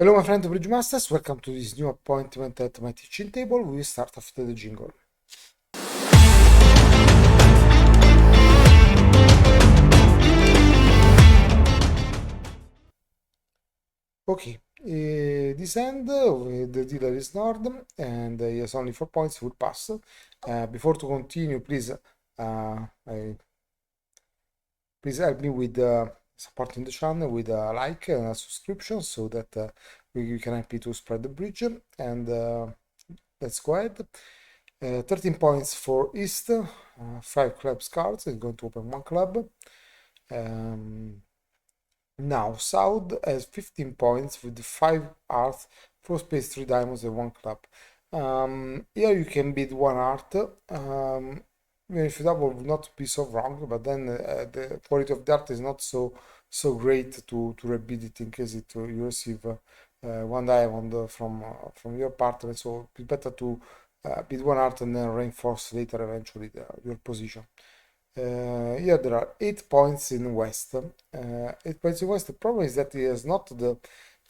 Hello my friend Bridge Masters, welcome to this new appointment at my teaching table. We will start after the jingle. Okay, this end the dealer is Nord and he has only 4 points, will pass. Before to continue, please please help me with supporting the channel with a like and a subscription so that we can help you to spread the bridge. And let's go ahead. 13 points for East, 5 clubs cards, it's going to open 1 club. Now South has 15 points with 5 hearts, 4 space, 3 diamonds and 1 club. Here you can bid 1 heart. Even if you double would not be so wrong, but then the quality of the art is not so great to rebid it in case you receive 1 diamond from your partner. So it's better to bid 1 art and then reinforce later eventually your position. Here there are 8 points in West. 8 points in West. The problem is that he has not the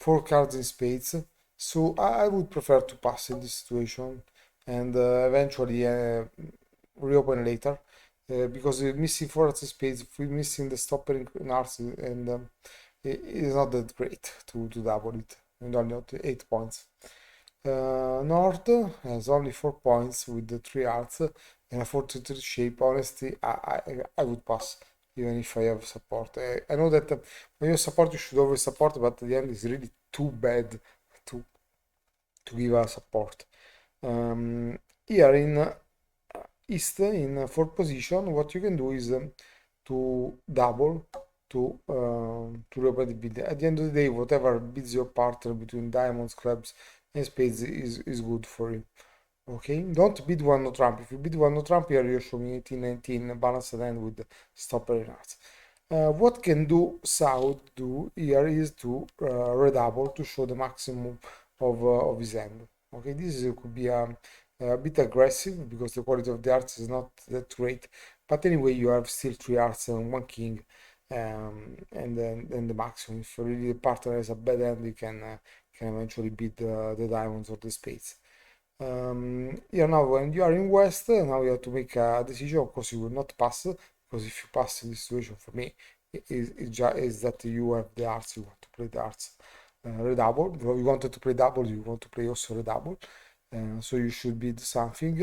4 cards in spades, so I would prefer to pass in this situation and eventually reopen later. Because we're missing 4 hearts in spades, if we're missing the stopper in hearts, and it is not that great to double it, and only 8 points. North has only 4 points with the 3 hearts and a 43 shape. Honestly, I would pass even if I have support. I know that when you support, you should always support, but at the end it's really too bad to give a support. Here in East, in 4th position, what you can do is to double to reopen the bid. At the end of the day, whatever bids your partner between diamonds, clubs, and spades is good for you. Okay, don't bid 1 no trump. If you bid 1 no trump, here you're showing 18-19 balanced hand with stopper and hearts. What can do South do here is to redouble to show the maximum of his hand. Okay, this could be a bit aggressive because the quality of the hearts is not that great, but anyway you have still 3 hearts and 1 king, and then the maximum. If really the partner has a bad hand, you can eventually beat the diamonds or the spades. Yeah, now when you are in West, now you have to make a decision. Of course, you will not pass because if you pass in this situation, for me, is that you have the hearts, you want to play the hearts redouble. You wanted to play double, you want to play also redouble. So you should bid something.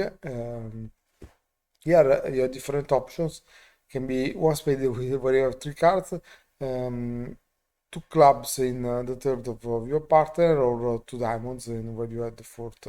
Here you have different options. Can be 1 spade where you have 3 cards, 2 clubs in the third of your partner, or 2 diamonds in where you have the fourth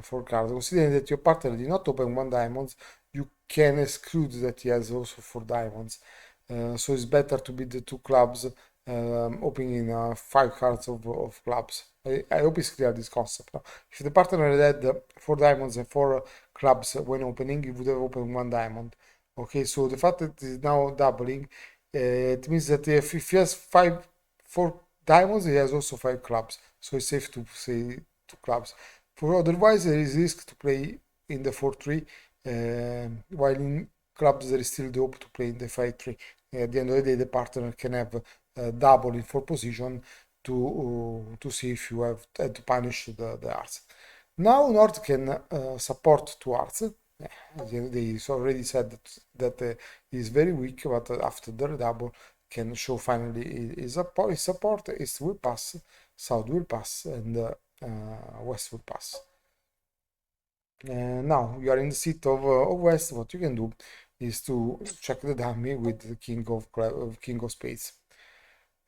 4 cards. Considering that your partner did not open 1 diamond, you can exclude that he has also 4 diamonds. So it's better to bid the 2 clubs, opening 5 cards of clubs. I hope it's clear this concept. No? If the partner had 4 diamonds and 4 clubs when opening, he would have opened 1 diamond. Okay, so the fact that it's now doubling, it means that if he has 4 diamonds, he has also 5 clubs. So it's safe to say 2 clubs. For otherwise, there is risk to play in the 4-3, while in clubs there is still the hope to play in the 5-3. At the end of the day, the partner can have double in 4 position to see if you have to punish the hearts. Now North can support 2 hearts. At the end of the day, he's already said that he is very weak, but after the double can show finally his support. East will pass, South will pass, and West will pass. Now you are in the seat of West. What you can do is to check the dummy with the king of spades.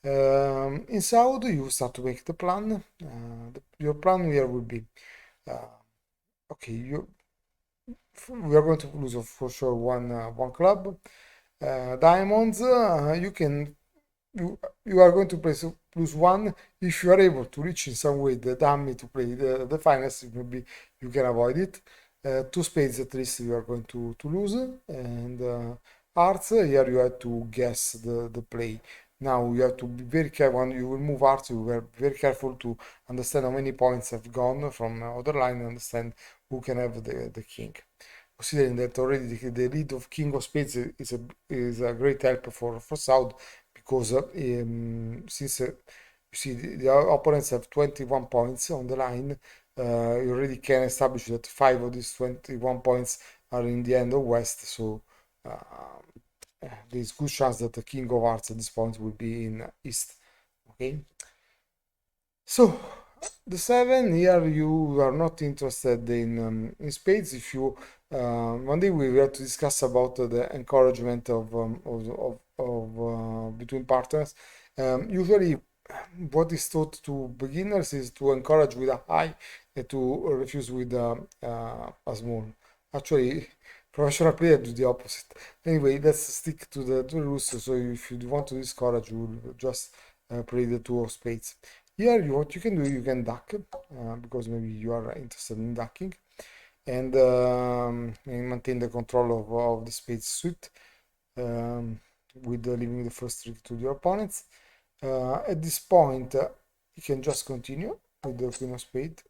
In South, you start to make the plan. Your plan here will be okay. We are going to lose for sure one club. Diamonds. You are going to play plus 1 if you are able to reach in some way the dummy to play the finest. Maybe you can avoid it. 2 spades at least you are going to lose, and hearts here you have to guess the play. Now you have to be very careful when you will move hearts. You are very careful to understand how many points have gone from other line and understand who can have the king. Considering that already the lead of king of spades is a great help for South, because since You see the opponents have 21 points on the line. You already can establish that 5 of these 21 points are in the end of West, so there's good chance that the King of Hearts at this point will be in East. Okay, so the 7 here, you are not interested in spades. If you one day we have to discuss about the encouragement of between partners. Usually what is taught to beginners is to encourage with a high and to refuse with a small. Actually, professional players do the opposite. Anyway, let's stick to the rules. So if you want to discourage, you will just play the 2 of spades. Here, what you can do, you can duck, because maybe you are interested in ducking, and maintain the control of the spades suit, with leaving the first trick to your opponents. At this point, you can just continue with the queen of spade,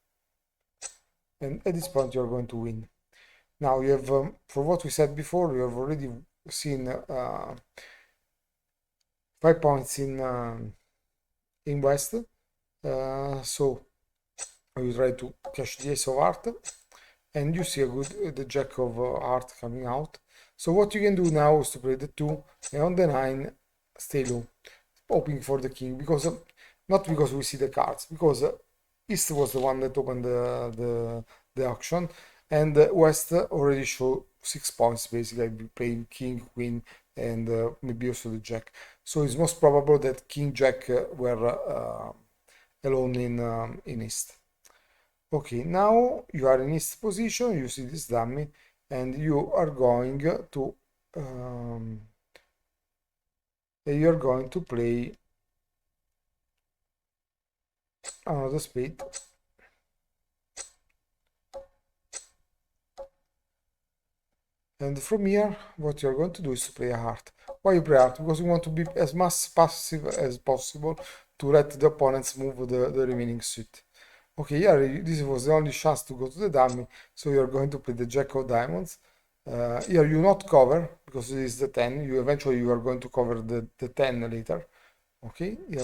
and at this point you're going to win. Now you have, for what we said before, you have already seen 5 points in West. So you try to cash the ace of heart, and you see a good the jack of heart coming out. So what you can do now is to play the 2, and on the 9 stay low, hoping for the king, because not because we see the cards, because East was the one that opened the auction, and West already showed 6 points, basically playing king, queen, and maybe also the jack. So it's most probable that king, jack were alone in East. Okay, now you are in East position, you see this dummy, and you are going to play another spade. And from here, what you're going to do is to play a heart. Why you play heart? Because you want to be as much passive as possible to let the opponents move the remaining suit. Okay, yeah, this was the only chance to go to the dummy, so you're going to play the jack of diamonds. Here you not cover, because it is the 10. You eventually you are going to cover the 10 later. Okay, yeah,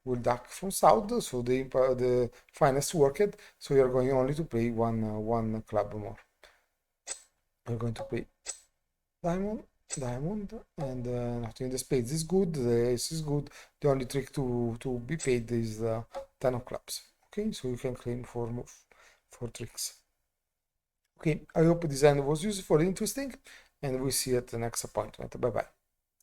will duck from south, so the finest worked. So you're going only to play one club more. You're going to play diamond, and nothing. The spades is good, the ace is good. The only trick to be paid is 10 of clubs. Okay, so you can claim for tricks. Okay, I hope this end was useful, interesting, and we'll see you at the next appointment. Bye bye.